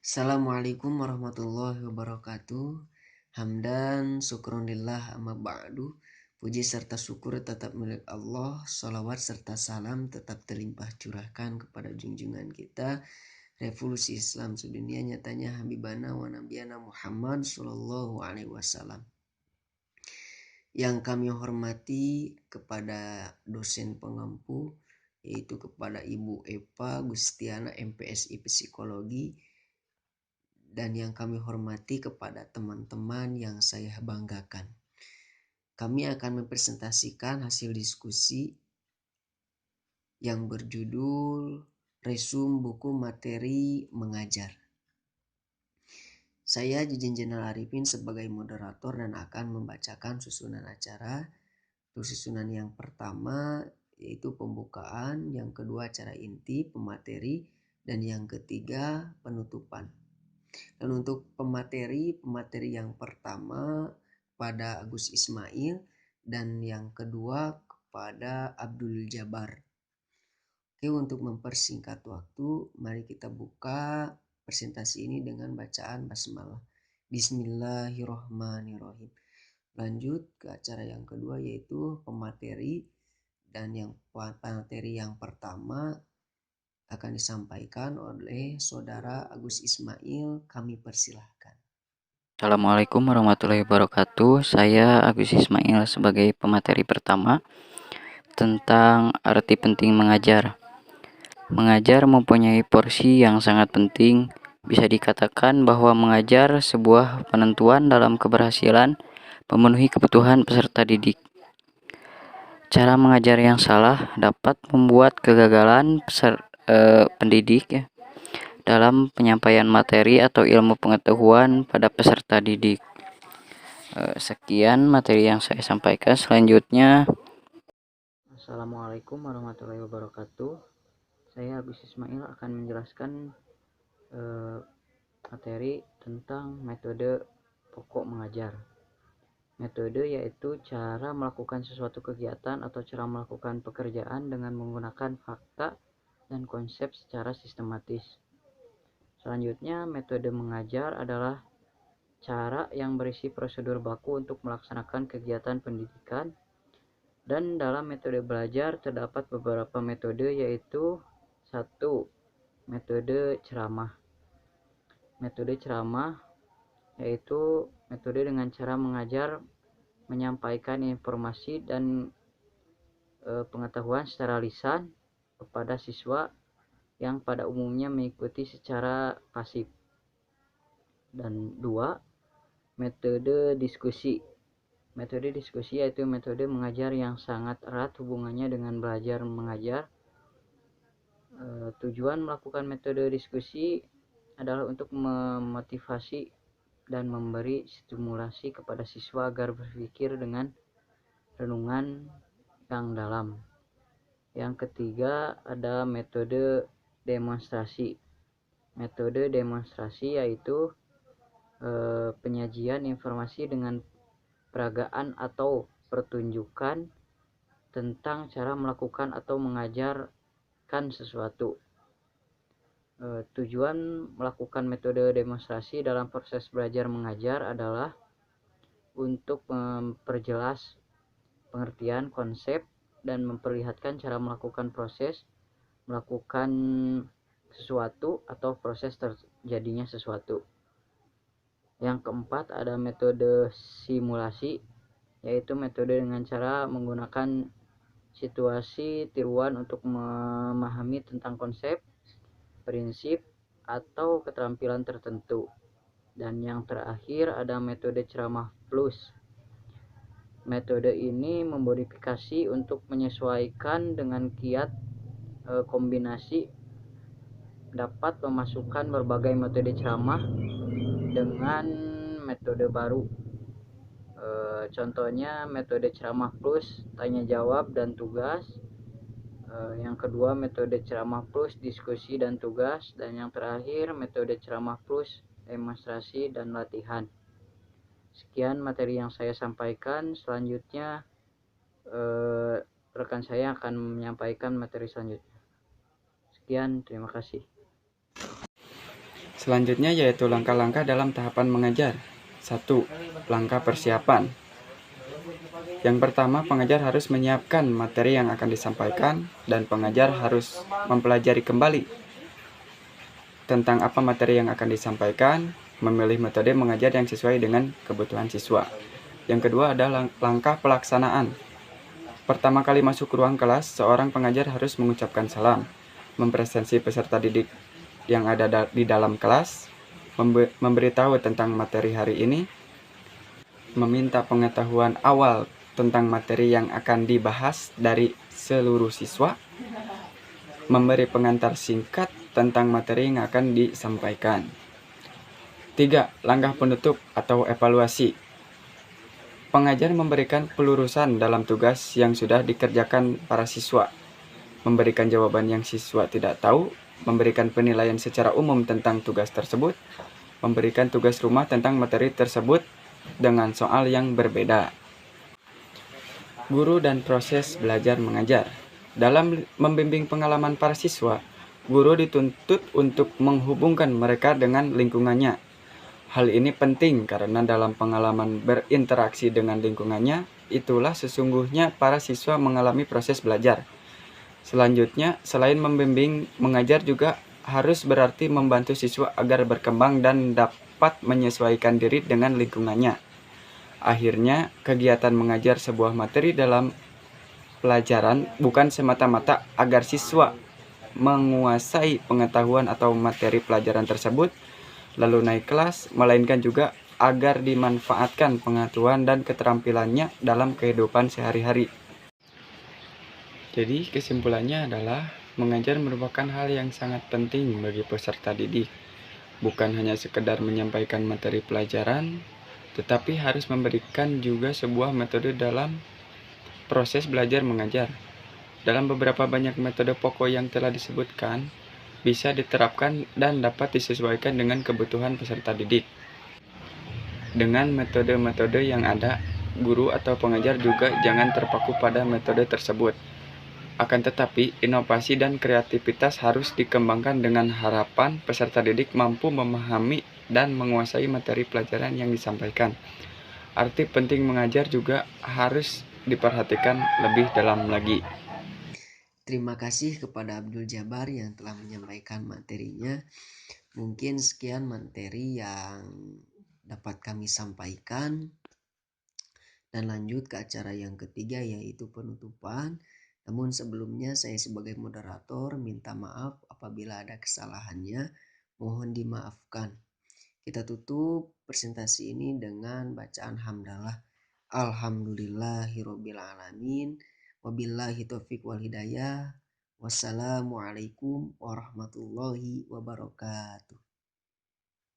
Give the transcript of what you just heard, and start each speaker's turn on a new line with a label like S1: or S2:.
S1: Assalamualaikum warahmatullahi wabarakatuh. Hamdan syukronillah amma ba'du. Puji serta syukur tetap milik Allah. Salawat serta salam tetap terlimpah curahkan kepada junjungan kita, revolusi Islam sedunia nyatanya Habibana wa Nabiyana Muhammad sallallahu alaihi wasallam. Yang kami hormati kepada dosen pengampu, yaitu kepada Ibu Eva Gustiana MPSI Psikologi, dan yang kami hormati kepada teman-teman yang saya banggakan. Kami akan mempresentasikan hasil diskusi yang berjudul Resum Buku Materi Mengajar. Saya Jijin Jenal Arifin sebagai moderator dan akan membacakan susunan acara. Susunan yang pertama yaitu pembukaan, yang kedua acara inti, pemateri, dan yang ketiga penutupan. Dan untuk pemateri yang pertama pada Agus Ismail dan yang kedua kepada Abdul Jabar. Oke, untuk mempersingkat waktu, mari kita buka presentasi ini dengan bacaan basmalah. Bismillahirrahmanirrahim. Lanjut ke acara yang kedua yaitu pemateri, dan yang pemateri yang pertama akan disampaikan oleh Saudara Agus Ismail. Kami persilahkan.
S2: Assalamualaikum warahmatullahi wabarakatuh. Saya Agus Ismail sebagai pemateri pertama tentang arti penting mengajar. Mengajar mempunyai porsi yang sangat penting. Bisa dikatakan bahwa mengajar sebuah penentuan dalam keberhasilan memenuhi kebutuhan peserta didik. Cara mengajar yang salah dapat membuat kegagalan pendidik dalam penyampaian materi atau ilmu pengetahuan pada peserta didik. Sekian materi yang saya sampaikan. Selanjutnya, Assalamualaikum warahmatullahi wabarakatuh. Saya Agus Ismail akan menjelaskan materi tentang metode pokok mengajar. Metode yaitu cara melakukan sesuatu kegiatan atau cara melakukan pekerjaan dengan menggunakan fakta dan konsep secara sistematis. Selanjutnya, metode mengajar adalah cara yang berisi prosedur baku untuk melaksanakan kegiatan pendidikan. Dan dalam metode belajar terdapat beberapa metode, yaitu 1. Metode ceramah. Metode ceramah yaitu metode dengan cara mengajar menyampaikan informasi dan pengetahuan secara lisan kepada siswa yang pada umumnya mengikuti secara pasif. Dan 2. Metode diskusi. Metode diskusi yaitu metode mengajar yang sangat erat hubungannya dengan belajar mengajar. Tujuan melakukan metode diskusi adalah untuk memotivasi dan memberi stimulasi kepada siswa agar berpikir dengan renungan yang dalam. Yang ketiga ada metode demonstrasi. Metode demonstrasi yaitu penyajian informasi dengan peragaan atau pertunjukan tentang cara melakukan atau mengajarkan sesuatu. Tujuan melakukan metode demonstrasi dalam proses belajar mengajar adalah untuk memperjelas pengertian konsep dan memperlihatkan cara melakukan proses melakukan sesuatu atau proses terjadinya sesuatu. Yang keempat ada metode simulasi, yaitu metode dengan cara menggunakan situasi tiruan untuk memahami tentang konsep, prinsip, atau keterampilan tertentu. Dan yang terakhir ada metode ceramah plus. Metode ini memodifikasi untuk menyesuaikan dengan kiat kombinasi, dapat memasukkan berbagai metode ceramah dengan metode baru. Contohnya metode ceramah plus tanya jawab dan tugas. Yang kedua metode ceramah plus diskusi dan tugas, dan yang terakhir metode ceramah plus demonstrasi dan latihan. Sekian materi yang saya sampaikan. Selanjutnya rekan saya akan menyampaikan materi selanjutnya. Sekian, terima kasih.
S3: Selanjutnya yaitu langkah-langkah dalam tahapan mengajar. 1. Langkah persiapan. Yang pertama, pengajar harus menyiapkan materi yang akan disampaikan dan pengajar harus mempelajari kembali tentang apa materi yang akan disampaikan, memilih metode mengajar yang sesuai dengan kebutuhan siswa. Yang kedua adalah langkah pelaksanaan. Pertama kali masuk ke ruang kelas, seorang pengajar harus mengucapkan salam, mempresentasi peserta didik yang ada di dalam kelas, memberitahu tentang materi hari ini, meminta pengetahuan awal tentang materi yang akan dibahas dari seluruh siswa, memberi pengantar singkat tentang materi yang akan disampaikan. 3. Langkah penutup atau evaluasi. Pengajar memberikan pelurusan dalam tugas yang sudah dikerjakan para siswa, memberikan jawaban yang siswa tidak tahu, memberikan penilaian secara umum tentang tugas tersebut, memberikan tugas rumah tentang materi tersebut dengan soal yang berbeda. Guru dan proses belajar mengajar. Dalam membimbing pengalaman para siswa, guru dituntut untuk menghubungkan mereka dengan lingkungannya. Hal ini penting karena dalam pengalaman berinteraksi dengan lingkungannya, itulah sesungguhnya para siswa mengalami proses belajar. Selanjutnya, selain membimbing, mengajar juga harus berarti membantu siswa agar berkembang dan dapat menyesuaikan diri dengan lingkungannya. Akhirnya, kegiatan mengajar sebuah materi dalam pelajaran bukan semata-mata agar siswa menguasai pengetahuan atau materi pelajaran tersebut, lalu naik kelas, melainkan juga agar dimanfaatkan pengetahuan dan keterampilannya dalam kehidupan sehari-hari. Jadi kesimpulannya adalah mengajar merupakan hal yang sangat penting bagi peserta didik. Bukan hanya sekedar menyampaikan materi pelajaran, tetapi harus memberikan juga sebuah metode dalam proses belajar mengajar. Dalam beberapa banyak metode pokok yang telah disebutkan, bisa diterapkan dan dapat disesuaikan dengan kebutuhan peserta didik. Dengan metode-metode yang ada, guru atau pengajar juga jangan terpaku pada metode tersebut. Akan tetapi, inovasi dan kreativitas harus dikembangkan dengan harapan peserta didik mampu memahami dan menguasai materi pelajaran yang disampaikan. Arti penting mengajar juga harus diperhatikan lebih dalam lagi.
S1: Terima kasih kepada Abdul Jabar yang telah menyampaikan materinya. Mungkin sekian materi yang dapat kami sampaikan. Dan lanjut ke acara yang ketiga yaitu penutupan. Namun sebelumnya saya sebagai moderator minta maaf apabila ada kesalahannya. Mohon dimaafkan. Kita tutup presentasi ini dengan bacaan hamdalah. Alhamdulillahirabbil alamin. Wabillahi taufiq wal hidayah. Wassalamualaikum warahmatullahi wabarakatuh.